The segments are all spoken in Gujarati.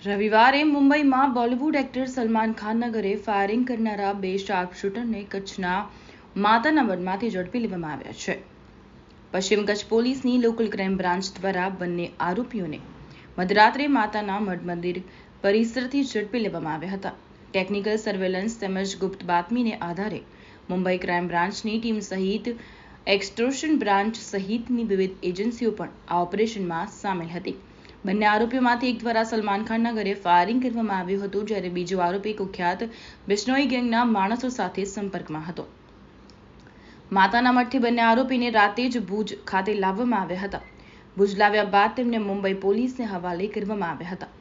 રવિવારે મુંબઈમાં બોલિવૂડ એક્ટર સલમાન ખાનના ઘરે ફાયરિંગ કરનારા બે શાર્પ શૂટરને કચ્છના માતાના મઢમાંથી ઝડપી લેવામાં આવ્યા છે. પશ્ચિમ કચ્છ પોલીસની લોકલ ક્રાઇમ બ્રાન્ચ દ્વારા બંને આરોપીઓને મધરાત્રે માતાના મઢ મંદિર પરિસરથી ઝડપી લેવામાં આવ્યા હતા. ટેકનિકલ સર્વેલન્સ તેમજ ગુપ્ત બાતમીને આધારે મુંબઈ ક્રાઇમ બ્રાન્ચની ટીમ સહિત એક્સટોર્શન બ્રાન્ચ સહિતની વિવિધ એજન્સીઓ પણ આ ઓપરેશનમાં સામેલ હતી. બંને આરોપીઓમાંથી એક દ્વારા સલમાન ખાનના ઘરે ફાયરિંગ કરવામાં આવ્યું હતું, જ્યારે બીજો આરોપી કુખ્યાત બિશ્નોઈ ગેંગના માણસો સાથે સંપર્કમાં હતો. માતાના મઠથી બંને આરોપીને રાતે જ ભુજ ખાતે લાવવામાં આવ્યા હતા. ભુજ લાવ્યા બાદ તેમને મુંબઈ પોલીસને હવાલે કરવામાં આવ્યા હતા.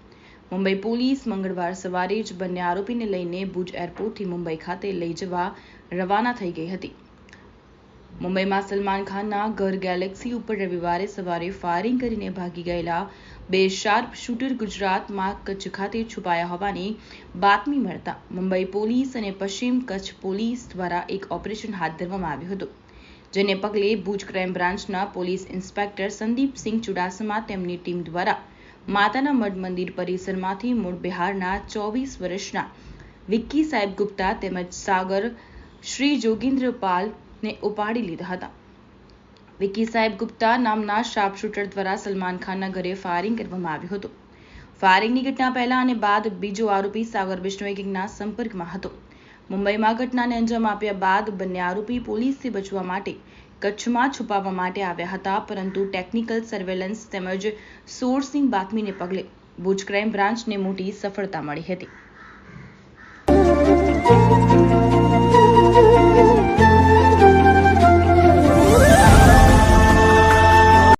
મુંબઈ પોલીસ મંગળવાર સવારે જ બંને આરોપીને લઈને ભુજ એરપોર્ટથી મુંબઈ ખાતે લઈ જવા રવાના થઈ ગઈ હતી. મુંબઈમાં સલમાન ખાનના ઘર ગેલેક્સી ઉપર રવિવારે સવારે ફાયરિંગ કરીને ભાગી ગયેલા બે શાર્પ શૂટર ગુજરાતમાં કચ્છ ખાતે છુપાયા હોવાની બાતમી મળતા મુંબઈ પોલીસ અને પશ્ચિમ કચ્છ પોલીસ દ્વારા એક ઓપરેશન હાથ ધરવામાં આવ્યું હતું. જેને પગલે ભુજ ક્રાઇમ બ્રાન્ચના પોલીસ ઇન્સ્પેક્ટર સંદીપસિંહ ચુડાસમા તેમની ટીમ દ્વારા માતાના મઢ મંદિર પરિસરમાંથી મૂળ બિહારના 24 વર્ષના વિક્કી સાહેબ ગુપ્તા તેમજ સાગર શ્રી જોગેન્દ્રપાલ ને ઉપાડી લીધા હતા. વિક્કી સાહેબ ગુપ્તા નામના શાર્પ શૂટર દ્વારા સલમાન ખાનના ઘરે ફાયરિંગ કરવામાં આવ્યું હતું. ફાયરિંગની ઘટના પહેલા અને બાદ બીજો આરોપી સાગર બિશ્નોઈ ગેંગના સંપર્કમાં હતો. મુંબઈમાં ઘટનાને અંજામ આપ્યા બાદ બંને આરોપી પોલીસથી બચવા માટે કચ્છમાં છુપાવવા માટે આવ્યા હતા, પરંતુ ટેકનિકલ સર્વેલન્સ તેમજ સોર્સની બાતમીને પગલે ભુજ ક્રાઇમ બ્રાન્ચને મોટી સફળતા મળી હતી.